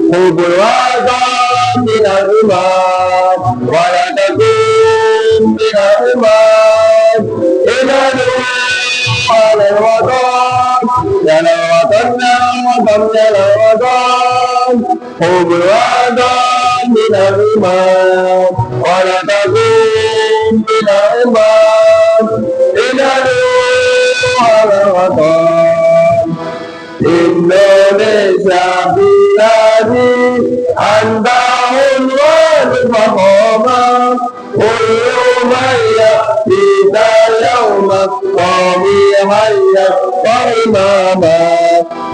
hubul wada minal iman wa la takun minal iman inadu alal watan jalal watan jalal watan hubul wada minal iman wa la takun minal iman inadu alal watan Indonesia biladi antahun wal fahoma kullu maya kita yauma qami hayya wa imama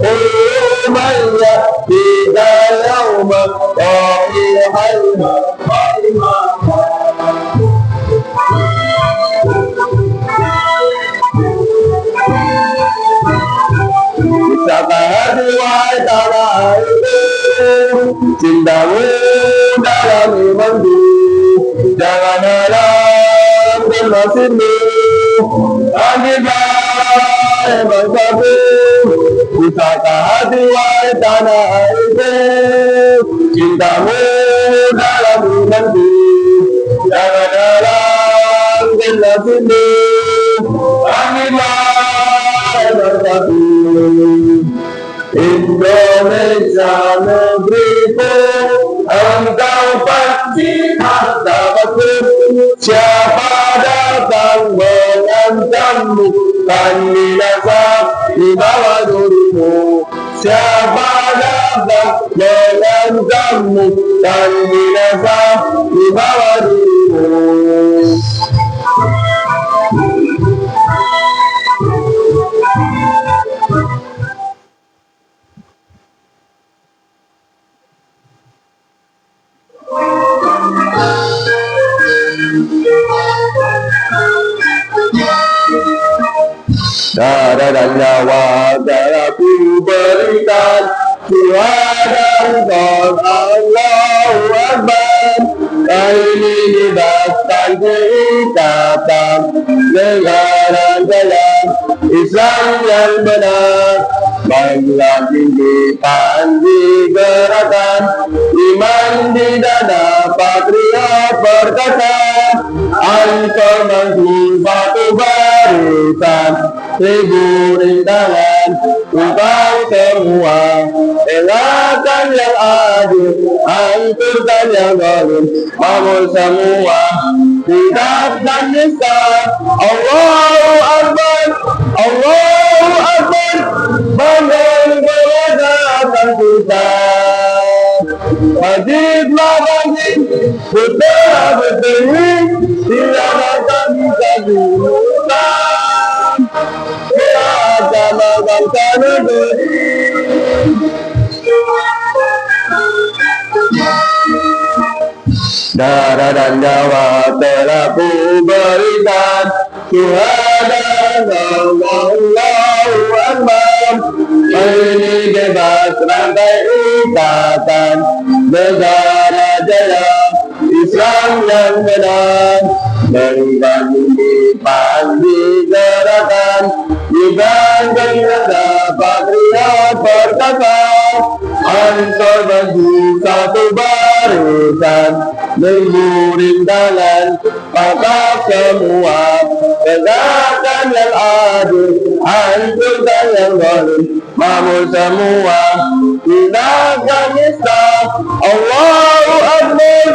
kullu maya kita yauma qami hayya wa imama Wisata hati wahai tanah airku, cintamu dalam imanku, jangan halang dan nasibmu, akibat bangsaku. Wisata hati wahai tanah airku, cintamu dalam imanku, jangan halang dan nasibmu, akibat bangsaku. Indonesia negeriku, engkau pasti martabatku. Siapa datang mengancammu, kan binasa di bawah dirimu. Siapa datang mengancammu, kan binasa di bawah dirimu. Darah dan nyawa telah ku berikan, Tuhan dan Allahu Akbar. Kali ini bebaskan keikatan negara jalan Islam yang benar. Baiklah tinggi panji gerakan, iman di dada patriot berkata, Ansor maju batu barisan, seribu rintangan untuk semua. Elakkan yang adil, hancurkan yang zalim, bangun semua. Tidak dan nista, Allahu Akbar, Allahu Akbar, bangun kemerdekaan kita. Wajiblah wajib, putra putri, tidak akan bisa dilupakan. Kita agama bangsa negeri. Darah dan nyawa telah ku berikan, Tuhan dan Allahu Akbar. Ini bebas rantai ikatan, negara jaya Islam yang benar. Membagi panji gerakan, dibanding ada patriot berkata, Ansor maju satu barisan, nunggu rintangan, pakak semua. Tegakkan yang adil, hancurkan yang zalim, bangun semua. Tindakan Islam, Allahu Akbar,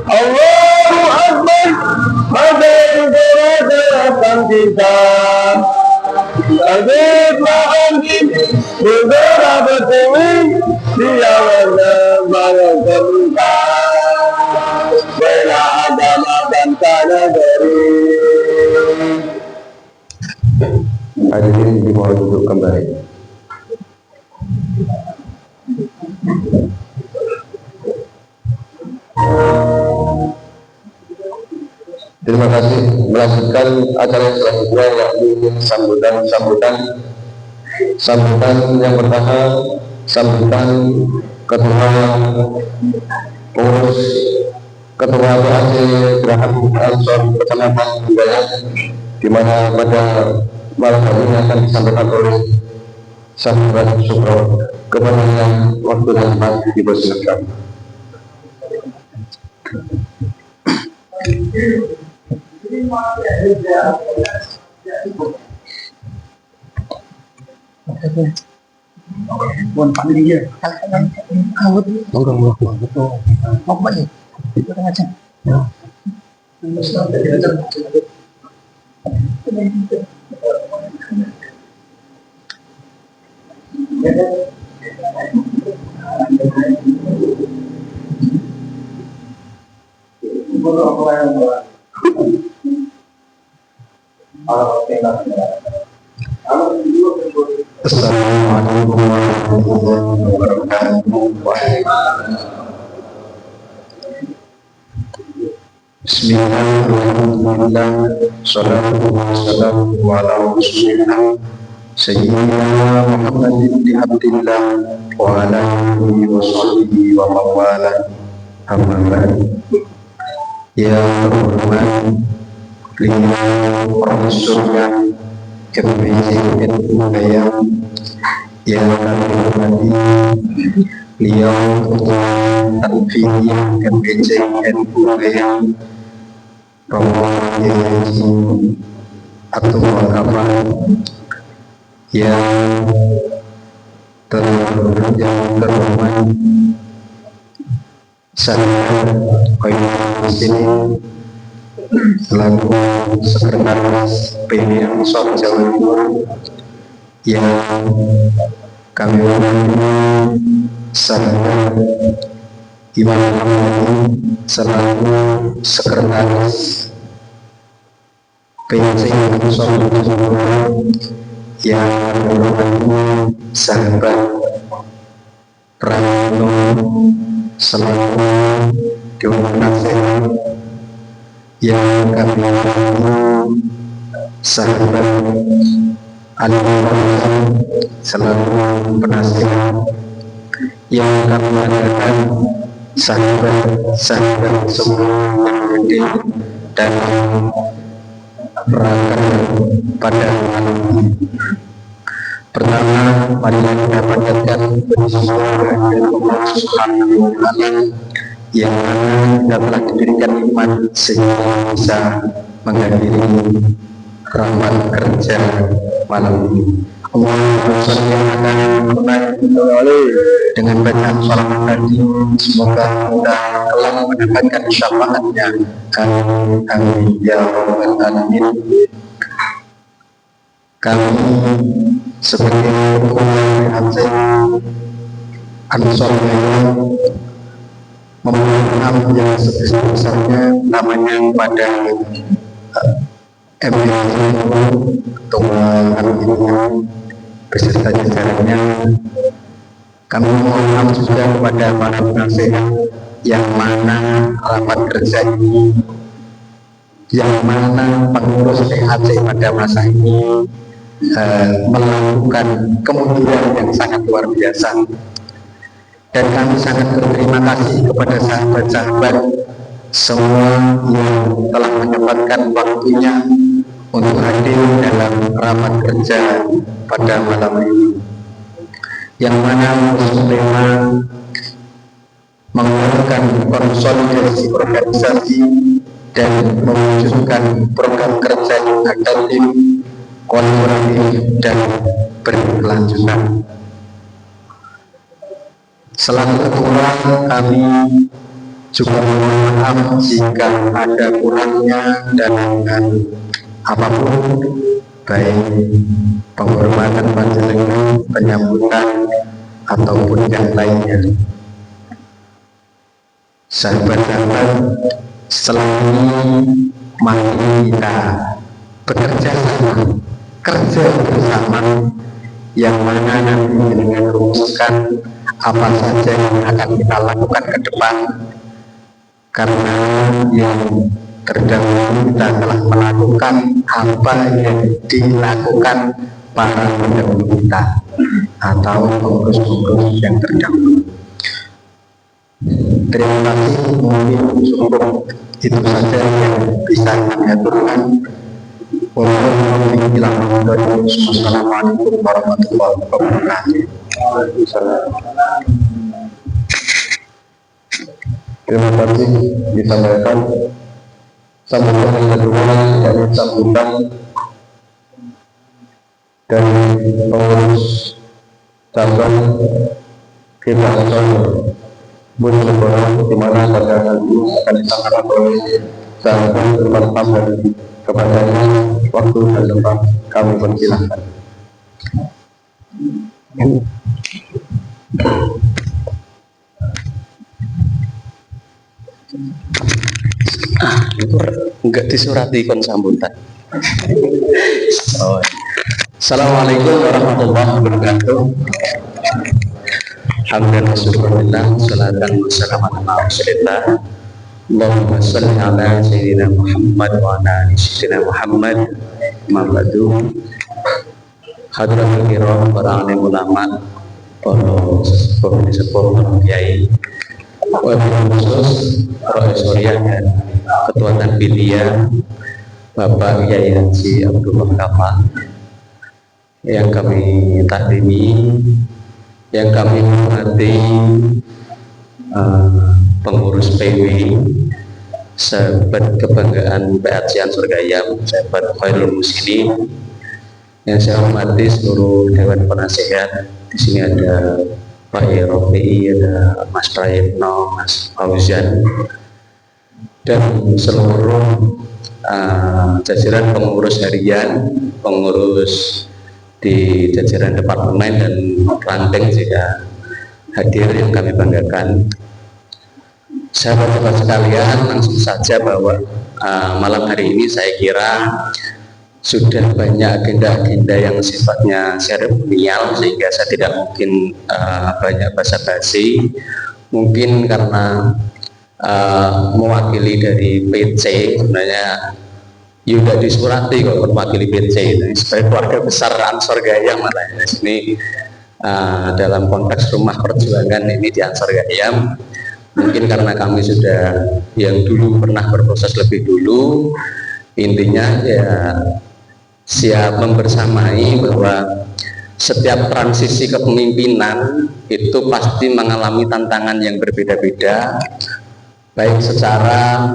Allahu Akbar, bangun kemerdekaan kita. Wajiblah wajib, bergerak bertiwi, dia menemani kita. Bela agama bangsa negeri. Hadirin dimohon duduk kembali. Terima kasih. Melanjutkan acara selanjutnya yakni sambutan yang pertama, sambutan ketua pengurus ketua PAC Gerakan Ansor Kecamatan Wilayah, di mana pada malam hari ini akan disampaikan oleh sahabat syukur kepada yang waktu dan tempat dipersilakan. Bukan panggil dia. Kawat. Mau kemana? Kita ngajak. Assalamualaikum warahmatullahi wabarakatuh. Bismillahirrahmanirrahim. Salatu wassalamu ala rasulillah Sayyidina Muhammadin bin Abdillah wa ala alihi wa sahbihi wa mawala. Amma ba'du. Ya Rahman, beliau Profesor yang KPJ Bayang yang kami hormati, beliau Ketua Tanfidiyah KPJ Bayang Romo Haji Abdul Wakafah yang terhormat saya Koyum Muslimin selaku Sekretaris PB Ansor Jawa Timur yang kami hormati sahabat Imam Hamdi selaku Sekretaris PJ Ansor Jawa Timur yang kami hormati sahabat Pranoto selaku Dewan Nasihat yang kami hormati sahabat Al-Mu'min selaku penasihat yang kami adakan sahabat semua yang hadir dan berangkat pada malam ini. Pertama, mari kita panjatkan puji kepada Allah Subhanahu wa Ta'ala yang mana kita telah diberikan nikmat sehingga bisa menghadiri rahmat kerja malam ini. Allahumma sholli ala Muhammad dengan bacaan salawat tadi, semoga kita kelak mendapatkan syafaatnya. Amin ya rabbal alamin. Kami sebagai ketua PAC Ansor Bayang memohon yang sebesar-besarnya namanya pada MPC Ketua Kanwil beserta jajarannya. Kami mohon juga kepada para penasehat yang mana rapat kerja ini, yang mana pengurus PAC pada masa ini melakukan kemudian yang sangat luar biasa. Dan kami sangat berterima kasih kepada sahabat-sahabat semua yang telah menyempatkan waktunya untuk hadir dalam rapat kerja pada malam ini, yang mana tema mengeluarkan konsolidasi organisasi dan mewujudkan program kerja yang adaptif, kolaboratif dan berkelanjutan. Selaku ketua, kami juga mohon maaf jika ada kurangnya dan apapun, baik penghormatan panjenengan, penyambutan ataupun yang lainnya. Sahabat-sahabat, setelah ini mari kita bekerja sama, kerja bersama, yang mana nanti dengan rumuskan apa saja yang akan kita lakukan ke depan, karena yang terdahulu kita telah melakukan apa yang dilakukan para pendahulu kita atau pengurus-pengurus yang terdahulu. Terima kasih, mungkin cukup itu saja yang bisa kami aturkan. Wassalamualaikum warahmatullahi wabarakatuh. Terima kasih disampaikan. Sambutan yang kedua dari sambutan dari pengurus cabang kita Bun Lebaran, di mana pada hari ini akan disampaikan oleh sahabat bermanfaat dari kepadanya. Waktu dan tempat kami persilahkan. Itu enggak disurati kon sambutan. Oh. Assalamualaikum warahmatullahi wabarakatuh. Alhamdulillah, syukurillah, salatan wassalamu ala rasulillah. Allahumma shalli ala sayyidina Muhammad wa ala ali sayyidina Muhammad. Mabadu hadratul kiram, para alim ulama, para sepuh, para kiai, wabil khusus Profesoriah dan Ketua Tanfidia Bapak Kiai Haji Abdullah Kamal yang kami takdimi, yang kami hormati pengurus PW, sahabat kebanggaan PAC Ansor Gayam, sahabat Khairul Muslimin, yang saya hormati seluruh Dewan Penasehat. Di sini ada Pak Rofi, ada Mas Prayitno, Mas Fauzan, dan seluruh jajaran pengurus harian, pengurus di jajaran departemen dan ranting juga hadir yang kami banggakan. Sahabat-sahabat sekalian, langsung saja bahwa malam hari ini saya kira sudah banyak agenda-agenda yang sifatnya seremonial, sehingga saya tidak mungkin banyak basa-basi. Mungkin karena mewakili dari PC, sebenarnya Yuda Disurati kok mewakili PC ini sebagai keluarga besar Ansor Gayam, malah di sini dalam konteks rumah perjuangan ini di Ansor Gayam. Mungkin karena kami sudah yang dulu pernah berproses lebih dulu, intinya ya siap membersamai bahwa setiap transisi kepemimpinan itu pasti mengalami tantangan yang berbeda-beda, baik secara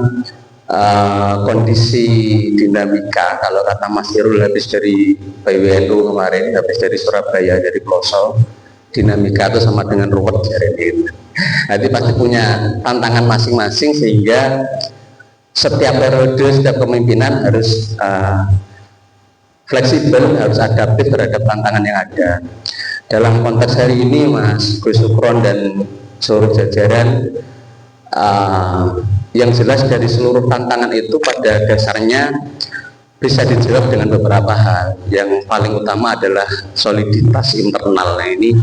kondisi dinamika. Kalau kata Mas Irul habis dari PWNU kemarin, habis dari Surabaya, dari Kloso, dinamika itu sama dengan ruwet jadi ini. Jadi pasti punya tantangan masing-masing, sehingga setiap periode, setiap kepemimpinan harus fleksibel, harus adaptif terhadap tantangan yang ada. Dalam konteks hari ini, Mas Gus Sukron dan seluruh jajaran, yang jelas dari seluruh tantangan itu pada dasarnya bisa dijawab dengan beberapa hal. Yang paling utama adalah soliditas internal. Nah, ini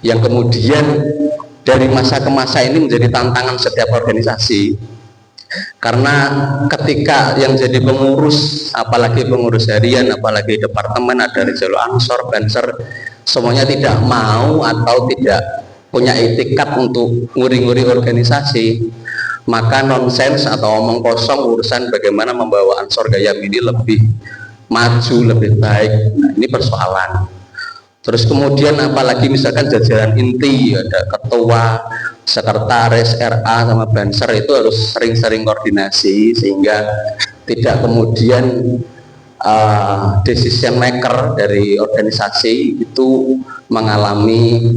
yang kemudian dari masa ke masa ini menjadi tantangan setiap organisasi. Karena ketika yang jadi pengurus, apalagi pengurus harian, apalagi departemen, ada Rijal Ansor, Banser, semuanya tidak mau atau tidak punya etikat untuk nguri-nguri organisasi, maka nonsens atau omong kosong urusan bagaimana membawa Ansor Gayam ini lebih maju, lebih baik. Nah, ini persoalan. Terus kemudian apalagi misalkan jajaran inti, ada ketua, sekretaris, RA sama Banser, itu harus sering-sering koordinasi, sehingga tidak kemudian decision maker dari organisasi itu mengalami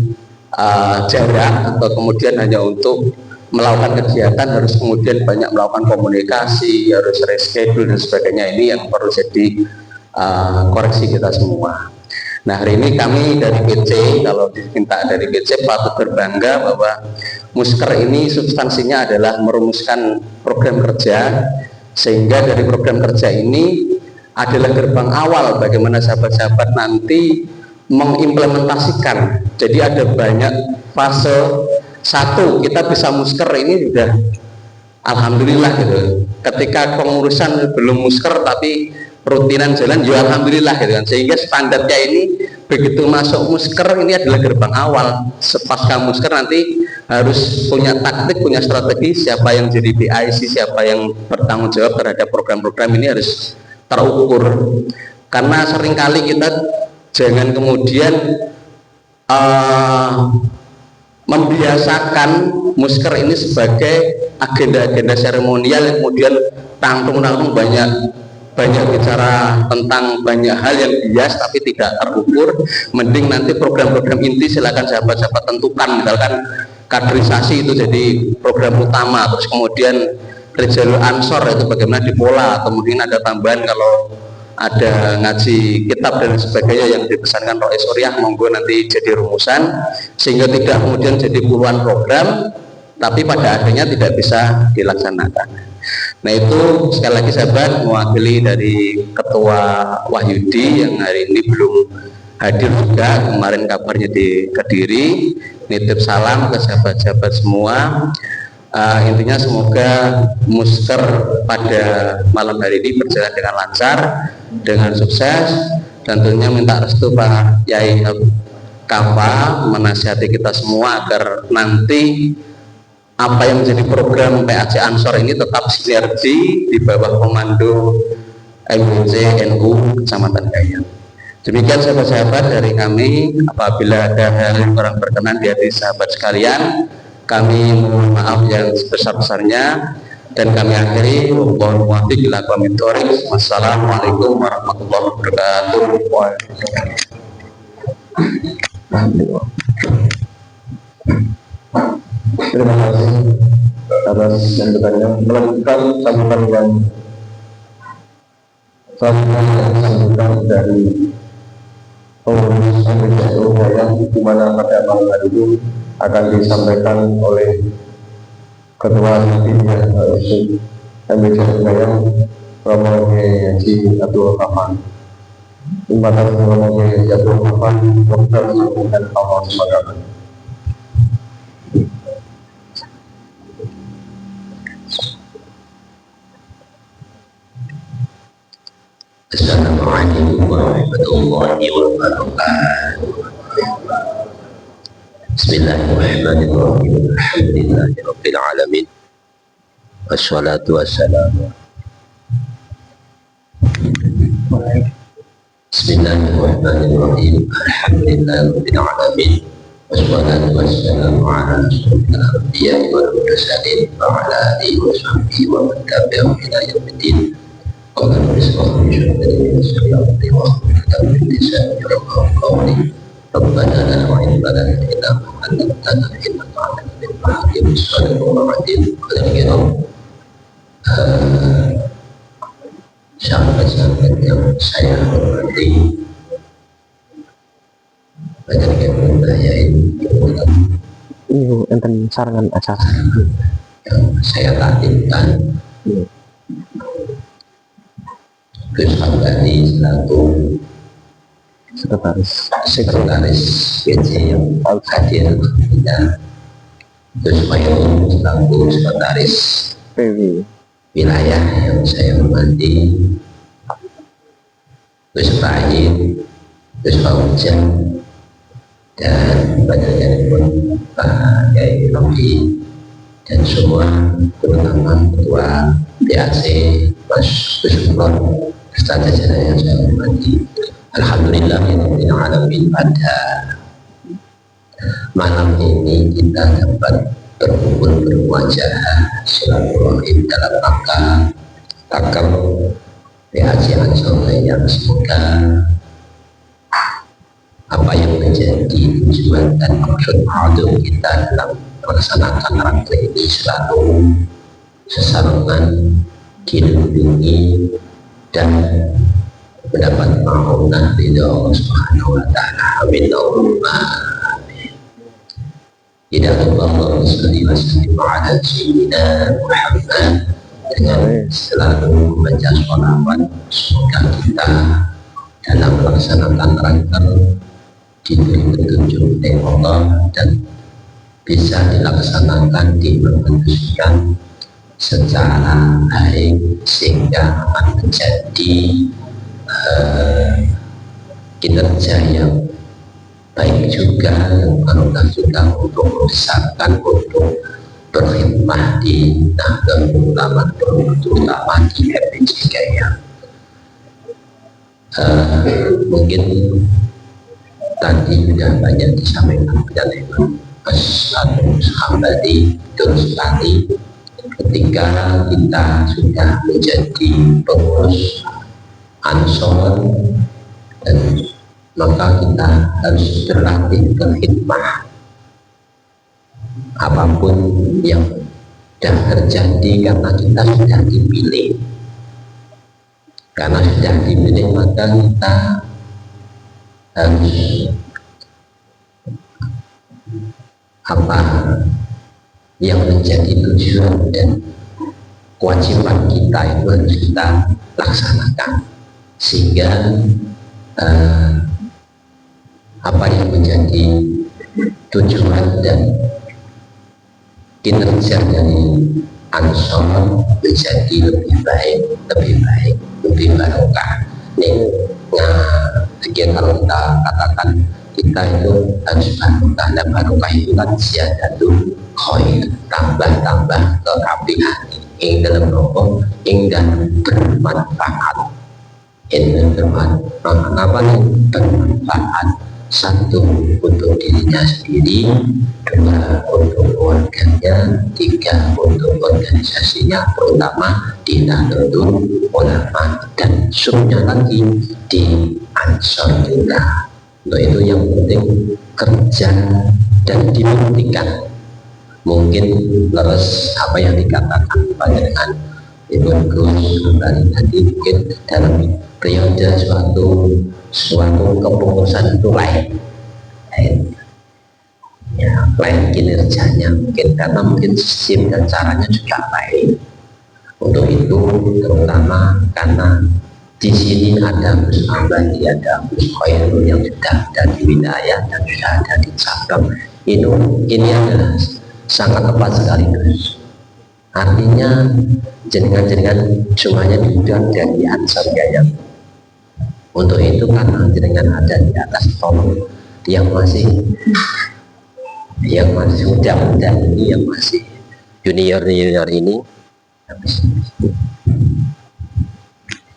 jarak, atau kemudian hanya untuk melakukan kegiatan harus kemudian banyak melakukan komunikasi, harus reschedule dan sebagainya. Ini yang perlu jadi koreksi kita semua. Nah, hari ini kami dari PC, kalau diminta dari PC, patut berbangga bahwa Musker ini substansinya adalah merumuskan program kerja, sehingga dari program kerja ini adalah gerbang awal bagaimana sahabat-sahabat nanti mengimplementasikan. Jadi ada banyak fase. Satu, kita bisa Musker ini sudah alhamdulillah gitu. Ketika pengurusan belum Musker tapi rutinan jalan, ya alhamdulillah gitu kan. Sehingga standarnya ini begitu masuk Musker ini adalah gerbang awal. Pasca Musker nanti harus punya taktik, punya strategi, siapa yang jadi PIC, siapa yang bertanggung jawab terhadap program-program ini harus terukur. Karena seringkali kita jangan kemudian membiasakan musker ini sebagai agenda-agenda seremonial yang kemudian tangtung-tangtung banyak bicara tentang banyak hal yang bias tapi tidak terukur. Mending nanti program-program inti silakan sahabat-sahabat tentukan, misalkan kaderisasi itu jadi program utama, terus kemudian Rijalul Ansor itu bagaimana dipola, atau mungkin ada tambahan kalau ada ngaji kitab dan sebagainya yang dipesankan Rois Suriah, monggo nanti jadi rumusan sehingga tidak kemudian jadi puluhan program tapi pada akhirnya tidak bisa dilaksanakan. Nah itu sekali lagi sahabat, mewakili dari Ketua Wahyudi yang hari ini belum hadir juga, kemarin kabarnya di Kediri, nitip salam ke sahabat-sahabat semua. Intinya semoga musker pada malam hari ini berjalan dengan lancar, dengan sukses, dan tentunya minta restu Pak Yai Kafa menasihati kita semua agar nanti apa yang menjadi program PAC Ansor ini tetap sinergi di bawah komando MWC NU Kecamatan Gayan. Demikian sahabat-sahabat dari kami. Apabila ada hal yang kurang berkenan di hati sahabat sekalian, kami mohon maaf yang sebesar-besarnya, dan kami akhiri mohon muafiq ila aqwamit thoriq. Wassalamualaikum warahmatullahi wabarakatuh. Terima kasih atas sambutannya. Melanjutkan sambutan dari pengurus MWC Gayan, di mana pada malam hari ini akan disampaikan oleh Ketua Timnya MWC Gayan, Romo Haji Abdul Rahman. Terima kasih Romo Haji Abdul Rahman. Semoga disambungkan Allah SWT. Assalamualaikum warahmatullahi wabarakatuh. Bismillahirrahmanirrahim. Alhamdulillahirabbil alamin. Wassalatu wassalamu. Bismillahirrahmanirrahim. Alhamdulillahirabbil alamin. Wassalatu wassalamu ala asyrofil anbiya'i wal mursalin wa ala alihi wa sahbihi wa man tabi'ahum ila yaumiddin. Qala bismillah min syaitanir rajim wa min lisani qawli rabbana la ilaha illa anta innaka antal wahhab sallallahu alaihi wasallam. Sahabat-sahabat yang saya hormati, banyak yang bertanya ini enten sarangan acara yang saya latihkan. Gus Hamdani selaku sekretaris PJ yang hadir dan Gus Mayun selaku sekretaris PW wilayah yang saya hormati, Gus Fahid, Gus Fauzan, dan banyak yang pun Pak Yai Rofi dan semua, terutama Ketua PAC Mas Gus Mulon serta jajaran yang saya hormati. Alhamdulillahirabbil alamin, pada malam ini kita dapat berkumpul berwajah silaturahim dalam rangka takal PAC Ansor yang semoga apa yang menjadi tujuan dan maksud audio kita dalam melaksanakan rangka ini selalu sesarangan dilindungi dan mendapat ma'unah ridha Allah Subhanahu wa ta'ala. Amin Allahumma amin. Ya Allah salli wa sallim ala sayyidina Muhammad, dengan selalu membaca sholawat. Semoga kita dalam melaksanakan rangka diberi petunjuk oleh Allah dan bisa dilaksanakan, diimplementasikan secara baik sehingga akan menjadi kinerja yang baik juga, yang barokah juga untuk membesarkan, untuk berkhidmah di Nahdlatul Ulama, terutama di MWC Gayan. Mungkin tadi sudah banyak disampaikan oleh Mas Agus Hambali, betul sekali. Ketika kita sudah menjadi pengurus Ansor, dan maka kita harus berlatih berkhidmah. Apapun yang sudah terjadi karena kita sudah dipilih, karena sudah dipilih maka kita harus apa yang menjadi tujuan dan kewajiban kita itu harus kita laksanakan, sehingga apa yang menjadi tujuan dan kinerja dari Ansor menjadi lebih baik, lebih barokah. Sekian kalau kita katakan kita itu harus barokah, dan barokah itu kan ziyadatul khair, tambah keapian, ing dalam rokok, ing dan bermanfaat. Yang bermanfaat apa nih? Bermanfaat. Satu, untuk dirinya sendiri, dua, untuk keluarganya, tiga, untuk organisasinya, terutama di Nahdlatul Ulama, dan subnya lagi di Ansor juga. Untuk itu yang penting kerja dan dibuktikan. Mungkin terus apa yang dikatakan dengan Ibu Gus kembali tadi, mungkin dalam periode suatu kepengurusan itu lain ya, lain kinerjanya mungkin, karena mungkin sistem dan caranya juga lain. Untuk itu terutama karena di sini ada Gus Ambali, ada Gus Khairul yang sudah ada di wilayah dan sudah ada di cabang, ini adalah sangat tepat sekali Gus. Artinya jenengan semuanya diundang dari Ansor Jaya. Untuk itu karena jenengan ada di atas tolong yang masih muda-muda ini, yang masih junior ini,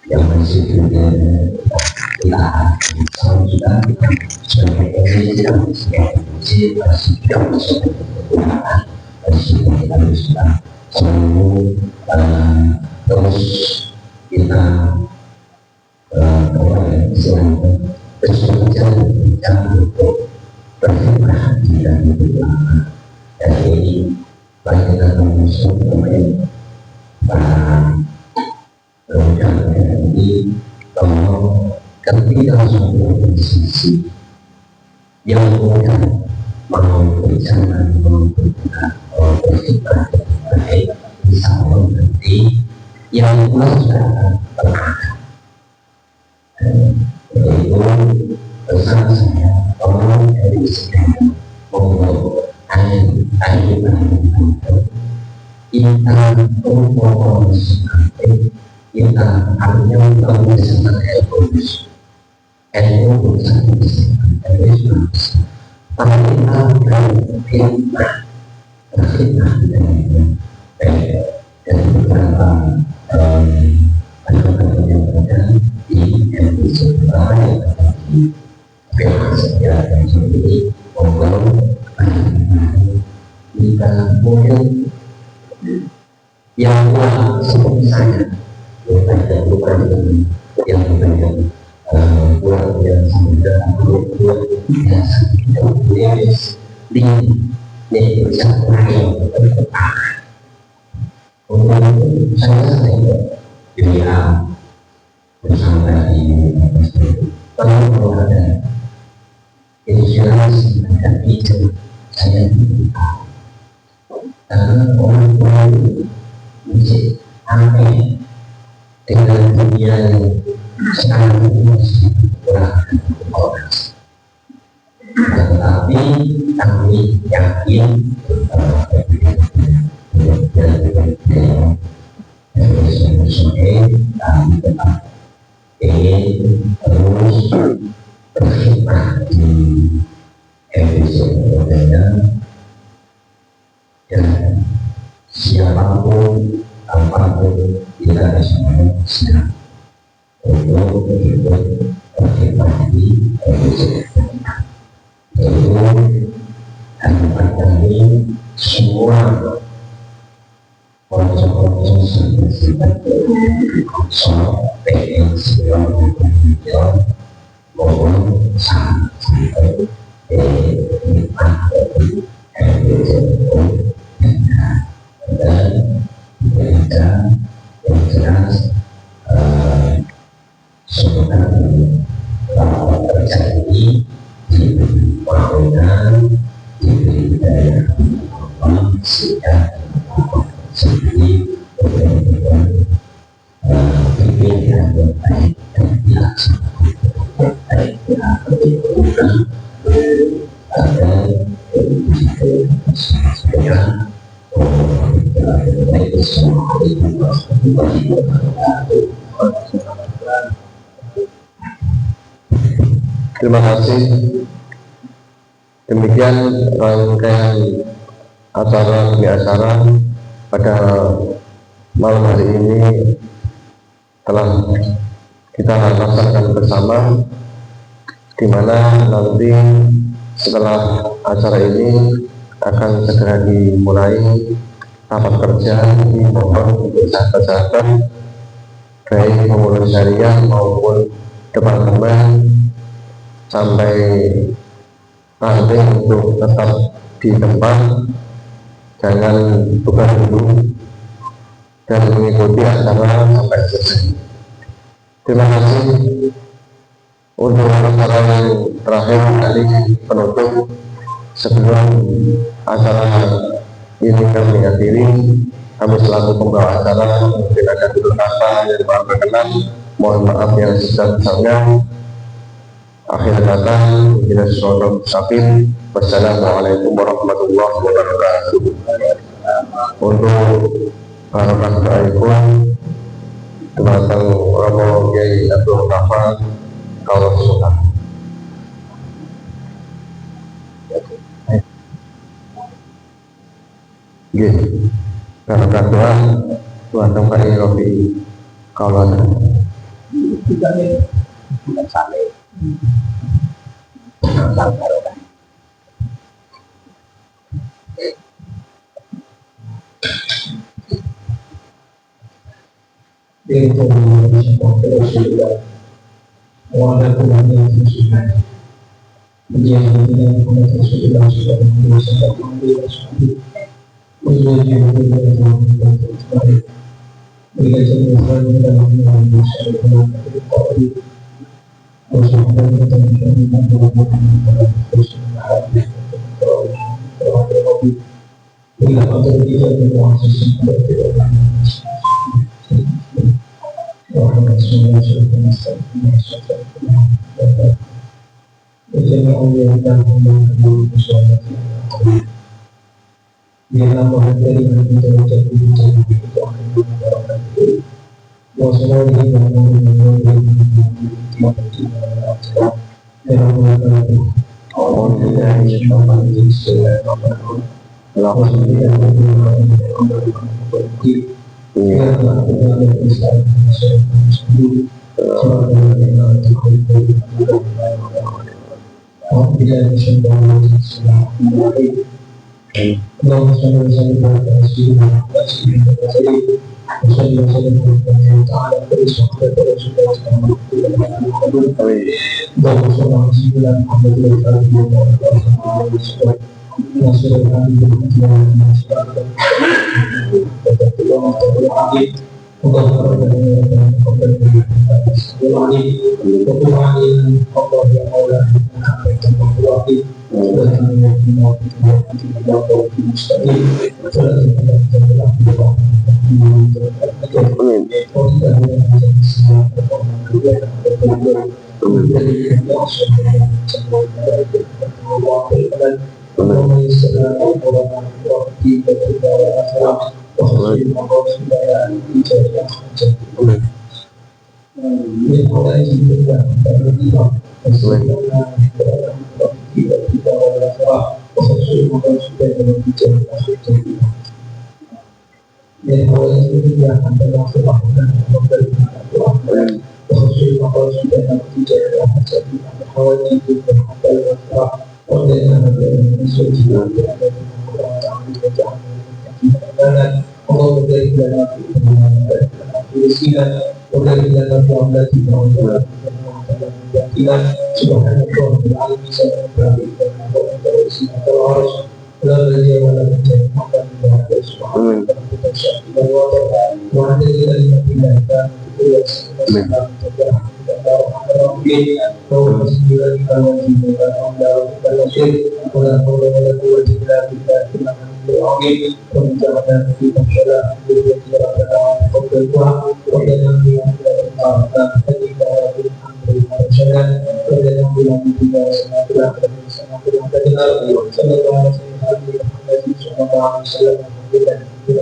yang masih junior, terus kita jangan untuk berkhidmat di dalam ulama. Dan ini banyak musuh pemain para pemuda ini, bahwa ketika suatu organisasi yang mudah mau berjalan, mau berkhidmat baik, bisa mengerti yang sudah pernah. Itu pesan saya, tolong dari sekarang untuk air kita berfokus, kita hanya mengusahakan egois, tapi kita berkhidmat dan beberapa anak-anak yang ada di episode lain di sejarah yang sendiri membangun kita mungkin yang seperti saya bukan yang buat yang sudah biasa di usaha lain untuk saya dia bersama di kalau ada inspirasi dan itu saya karena orang menjadi aneh dengan dunia yang sekarang ini orang, tetapi kami yakin kami tetap ingin terus berkhidmat di episode berbeda, dan siapapun apapun kita semua siap untuk ikut Orang-orang pengen segera menunjukkan bahwa sampai dan berita yang jelas sebenarnya bahwa kerja ini diberi perkenan, diberi daya sehingga sendiri dengan pilihan yang baik dan dilaksanakan baik agar segera baik semua Terima kasih. Demikian rangkaian acara pada malam hari ini telah kita laksanakan bersama, di mana nanti setelah acara ini akan segera dimulai rapat kerja di mohon untuk sahabat-sahabat baik pengurus syariah maupun departemen sampai nanti untuk tetap di tempat, jangan buka dulu dan mengikuti acara sampai selesai. Terima kasih. Untuk acara yang terakhir dari penutup sebelum acara ini kami akhiri, kami selaku pembawa acara mungkin ada tutur kata yang berkenan, mohon maaf yang sebesar-besarnya. Akhir kata, bila sesuatu musafir, wassalamualaikum warahmatullahi wabarakatuh. Untuk harapan keaikan Tumatang Romo Kiai Abdul Rahman Kaulah Sultan. Gini, harapan doa Tumatang Kiai Rofi Kaulah bukan sampai tentang barokah. Allah memberikan kemiskinan, memberikan Allah kita subhanallah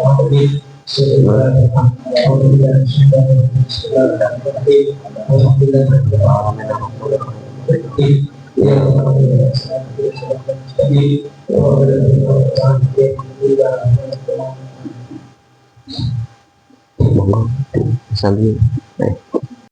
alamin Sambil